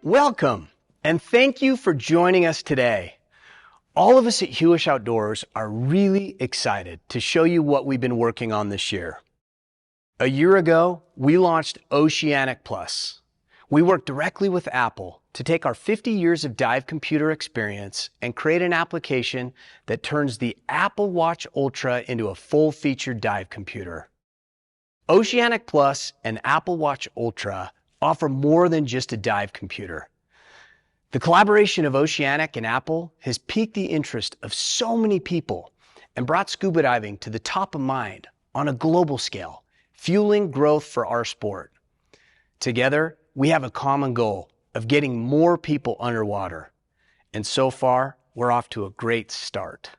Welcome, and thank you for joining us today. All of us at Hewish Outdoors are really excited to show you what we've been working on this year. A year ago, we launched Oceanic Plus. We worked directly with Apple to take our 50 years of dive computer experience and create an application that turns the Apple Watch Ultra into a full-featured dive computer. Oceanic Plus and Apple Watch Ultra offer more than just a dive computer. The collaboration of Oceanic and Apple has piqued the interest of so many people and brought scuba diving to the top of mind on a global scale, fueling growth for our sport. Together, we have a common goal of getting more people underwater. And so far, we're off to a great start.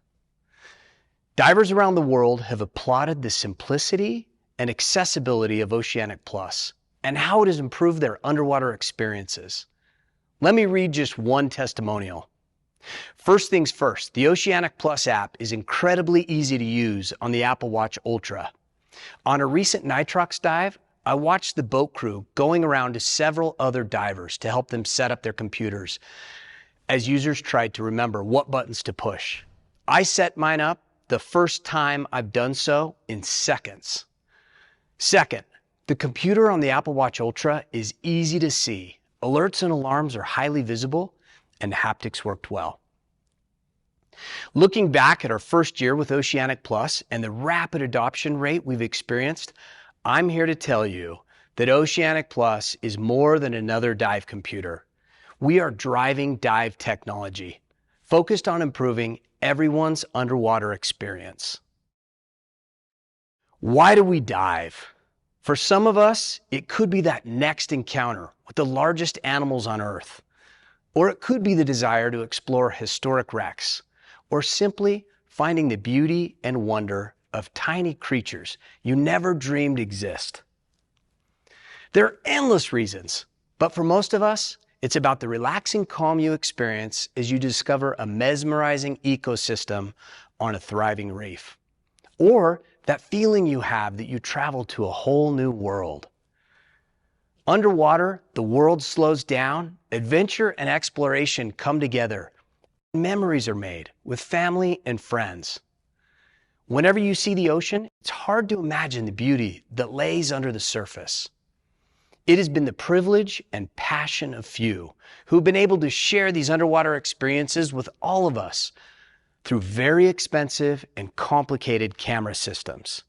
Divers around the world have applauded the simplicity and accessibility of Oceanic Plus and how it has improved their underwater experiences. Let me read just one testimonial. First things first, the Oceanic Plus app is incredibly easy to use on the Apple Watch Ultra. On a recent nitrox dive, I watched the boat crew going around to several other divers to help them set up their computers as users tried to remember what buttons to push. I set mine up the first time I've done so in seconds. Second, the computer on the Apple Watch Ultra is easy to see. Alerts and alarms are highly visible, and haptics worked well. Looking back at our first year with Oceanic Plus and the rapid adoption rate we've experienced, I'm here to tell you that Oceanic Plus is more than another dive computer. We are driving dive technology, focused on improving everyone's underwater experience. Why do we dive? For some of us, it could be that next encounter with the largest animals on Earth. Or it could be the desire to explore historic wrecks, or simply finding the beauty and wonder of tiny creatures you never dreamed exist. There are endless reasons, but for most of us, it's about the relaxing calm you experience as you discover a mesmerizing ecosystem on a thriving reef. Or that feeling you have that you travel to a whole new world. Underwater, the world slows down, adventure and exploration come together. Memories are made with family and friends. Whenever you see the ocean, it's hard to imagine the beauty that lays under the surface. It has been the privilege and passion of few who've been able to share these underwater experiences with all of us through very expensive and complicated camera systems.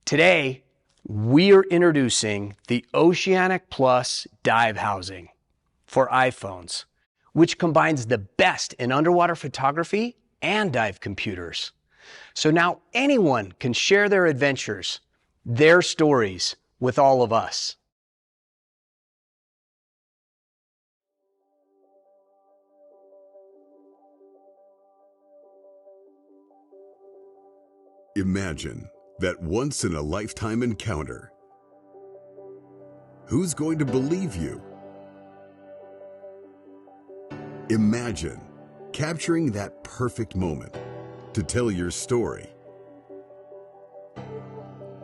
Today, we are introducing the Oceanic Plus dive housing for iPhones, which combines the best in underwater photography and dive computers. So now anyone can share their adventures, their stories with all of us. Imagine that once-in-a-lifetime encounter. Who's going to believe you? Imagine capturing that perfect moment to tell your story.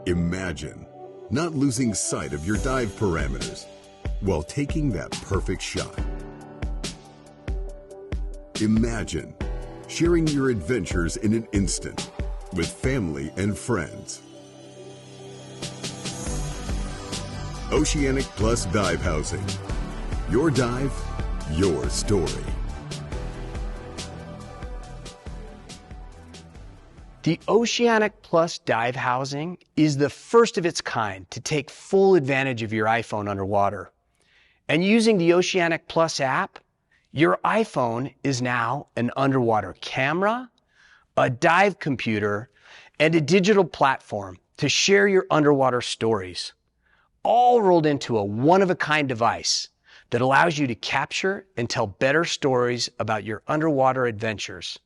Imagine not losing sight of your dive parameters while taking that perfect shot. Imagine sharing your adventures in an instant with family and friends. Oceanic Plus Dive Housing. Your dive, your story. The Oceanic Plus dive housing is the first of its kind to take full advantage of your iPhone underwater. And using the Oceanic Plus app, your iPhone is now an underwater camera, a dive computer, and a digital platform to share your underwater stories, all rolled into a one-of-a-kind device that allows you to capture and tell better stories about your underwater adventures.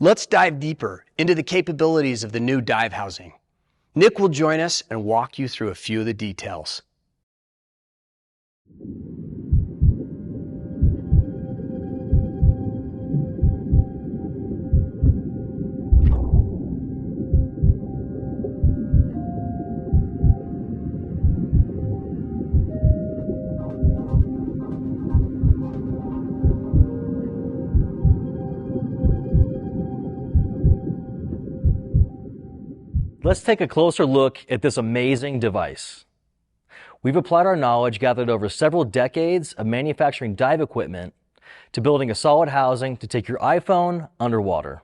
Let's dive deeper into the capabilities of the new dive housing. Nick will join us and walk you through a few of the details. Let's take a closer look at this amazing device. We've applied our knowledge gathered over several decades of manufacturing dive equipment to building a solid housing to take your iPhone underwater.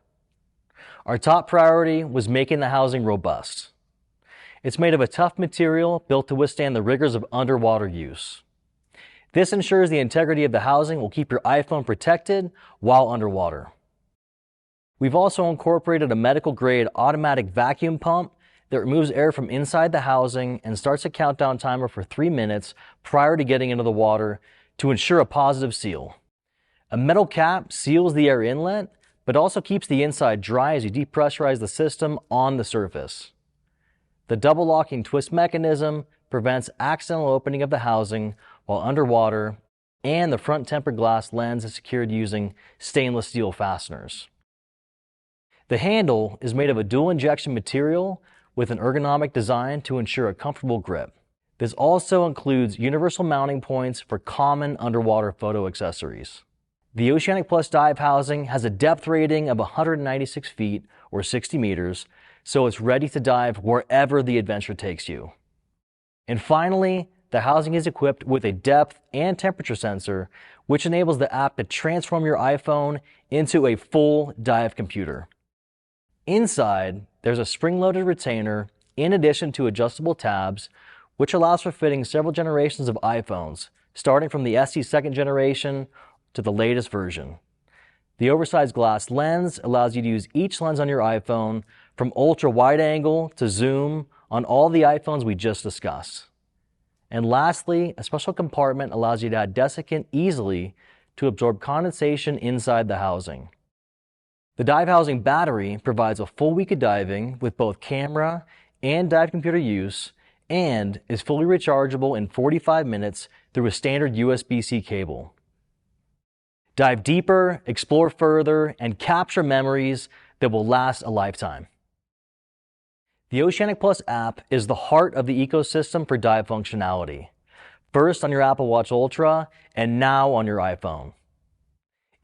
Our top priority was making the housing robust. It's made of a tough material built to withstand the rigors of underwater use. This ensures the integrity of the housing will keep your iPhone protected while underwater. We've also incorporated a medical-grade automatic vacuum pump that removes air from inside the housing and starts a countdown timer for 3 minutes prior to getting into the water to ensure a positive seal. A metal cap seals the air inlet, but also keeps the inside dry as you depressurize the system on the surface. The double locking twist mechanism prevents accidental opening of the housing while underwater, and the front tempered glass lens is secured using stainless steel fasteners. The handle is made of a dual injection material with an ergonomic design to ensure a comfortable grip. This also includes universal mounting points for common underwater photo accessories. The Oceanic Plus dive housing has a depth rating of 196 feet or 60 meters, so it's ready to dive wherever the adventure takes you. And finally, the housing is equipped with a depth and temperature sensor, which enables the app to transform your iPhone into a full dive computer. Inside, there's a spring-loaded retainer in addition to adjustable tabs, which allows for fitting several generations of iPhones, starting from the SE second generation to the latest version. The oversized glass lens allows you to use each lens on your iPhone, from ultra-wide angle to zoom, on all the iPhones we just discussed. And lastly, a special compartment allows you to add desiccant easily to absorb condensation inside the housing. The dive housing battery provides a full week of diving with both camera and dive computer use, and is fully rechargeable in 45 minutes through a standard USB-C cable. Dive deeper, explore further, and capture memories that will last a lifetime. The Oceanic Plus app is the heart of the ecosystem for dive functionality. First on your Apple Watch Ultra, and now on your iPhone.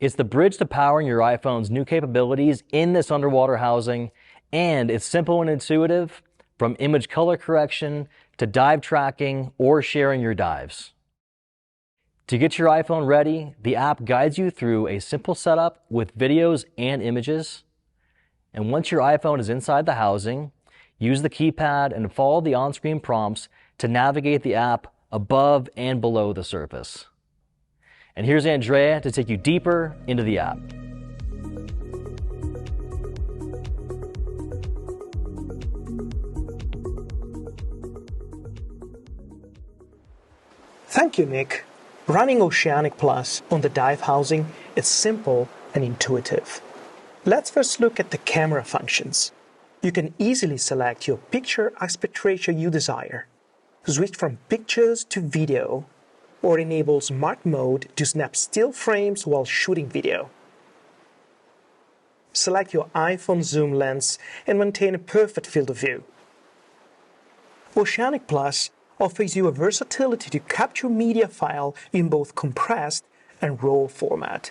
It's the bridge to powering your iPhone's new capabilities in this underwater housing, and it's simple and intuitive, from image color correction to dive tracking or sharing your dives. To get your iPhone ready, the app guides you through a simple setup with videos and images. And once your iPhone is inside the housing, use the keypad and follow the on-screen prompts to navigate the app above and below the surface. And here's Andrea to take you deeper into the app. Thank you, Nick. Running Oceanic Plus on the dive housing is simple and intuitive. Let's first look at the camera functions. You can easily select your picture aspect ratio you desire, switch from pictures to video, or enable smart mode to snap still frames while shooting video. Select your iPhone zoom lens and maintain a perfect field of view. Oceanic Plus offers you a versatility to capture media file in both compressed and RAW format,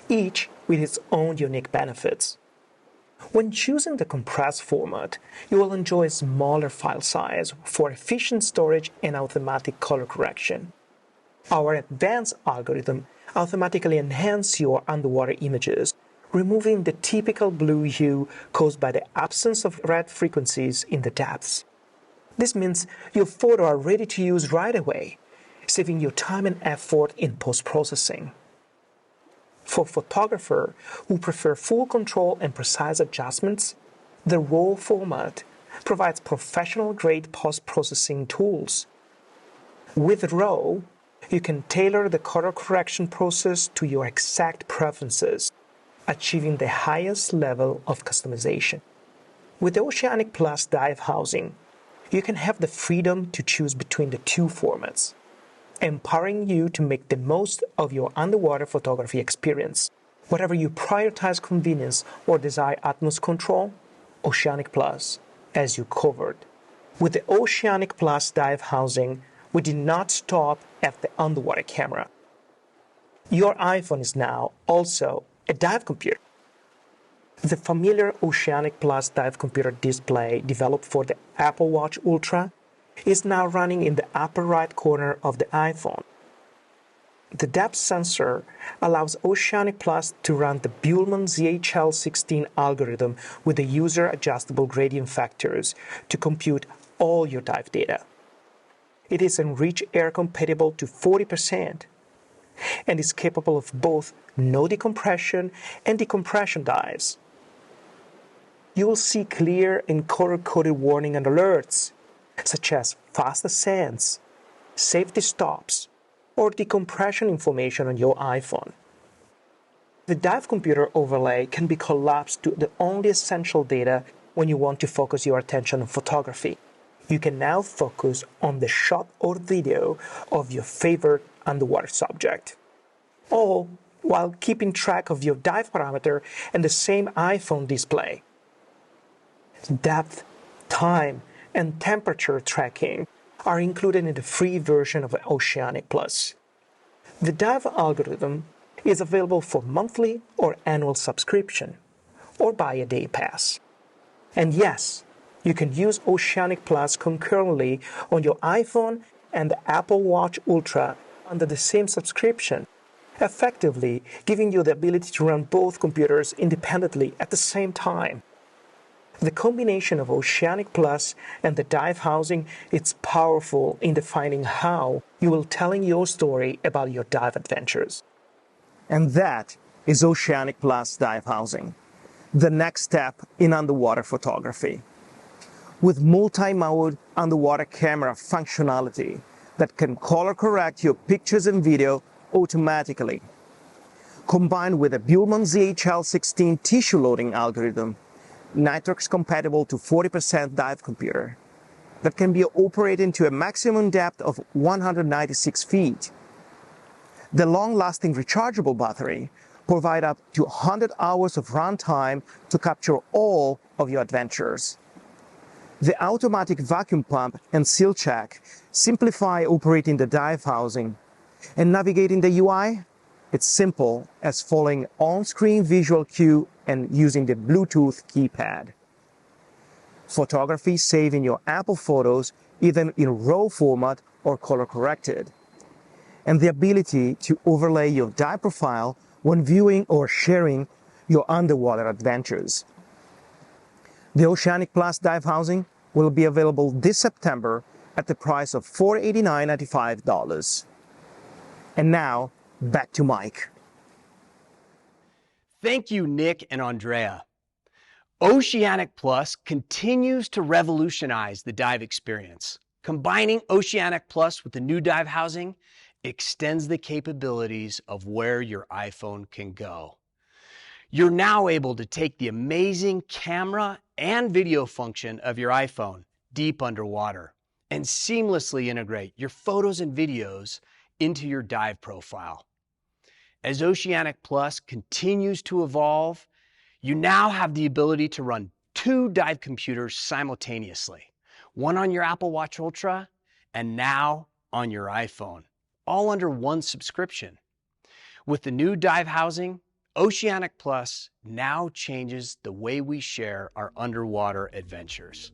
each with its own unique benefits. When choosing the compressed format, you will enjoy a smaller file size for efficient storage and automatic color correction. Our advanced algorithm automatically enhances your underwater images, removing the typical blue hue caused by the absence of red frequencies in the depths. This means your photos are ready to use right away, saving you time and effort in post-processing. For photographers who prefer full control and precise adjustments, the RAW format provides professional-grade post-processing tools. With RAW, you can tailor the color correction process to your exact preferences, achieving the highest level of customization. With the Oceanic Plus dive housing, you can have the freedom to choose between the two formats, empowering you to make the most of your underwater photography experience. Whatever you prioritize convenience or desire Atmos control, Oceanic Plus has you covered. With the Oceanic Plus dive housing, we did not stop at the underwater camera. Your iPhone is now also a dive computer. The familiar Oceanic Plus dive computer display developed for the Apple Watch Ultra is now running in the upper right corner of the iPhone. The depth sensor allows Oceanic Plus to run the Bullman ZHL16 algorithm with the user-adjustable gradient factors to compute all your dive data. It is enriched air compatible to 40% and is capable of both no decompression and decompression dives. You will see clear and color-coded warning and alerts, such as fast ascents, safety stops, or decompression information on your iPhone. The dive computer overlay can be collapsed to the only essential data when you want to focus your attention on photography. You can now focus on the shot or video of your favorite underwater subject, all while keeping track of your dive parameter and the same iPhone display. Depth, time, and temperature tracking are included in the free version of Oceanic Plus. The dive algorithm is available for monthly or annual subscription, or buy a day pass. And yes, you can use Oceanic Plus concurrently on your iPhone and the Apple Watch Ultra under the same subscription, effectively giving you the ability to run both computers independently at the same time. The combination of Oceanic Plus and the dive housing is powerful in defining how you will telling your story about your dive adventures. And that is Oceanic Plus dive housing, the next step in underwater photography. With multi-mode underwater camera functionality that can color correct your pictures and video automatically, combined with a Bullman ZHL16 tissue loading algorithm, Nitrox compatible to 40% dive computer that can be operated to a maximum depth of 196 feet. The long-lasting rechargeable battery provide up to 100 hours of runtime to capture all of your adventures. The automatic vacuum pump and seal check simplify operating the dive housing, and navigating the UI, it's simple as following on-screen visual cue and using the Bluetooth keypad. Photography saved in your Apple Photos either in RAW format or color corrected. And the ability to overlay your dive profile when viewing or sharing your underwater adventures. The Oceanic Plus dive housing will be available this September at the price of $489.95. And now, back to Mike. Thank you, Nick and Andrea. Oceanic Plus continues to revolutionize the dive experience. Combining Oceanic Plus with the new dive housing extends the capabilities of where your iPhone can go. You're now able to take the amazing camera and video function of your iPhone deep underwater and seamlessly integrate your photos and videos into your dive profile. As Oceanic Plus continues to evolve, you now have the ability to run 2 dive computers simultaneously, one on your Apple Watch Ultra and now on your iPhone, all under one subscription. With the new dive housing, Oceanic Plus now changes the way we share our underwater adventures.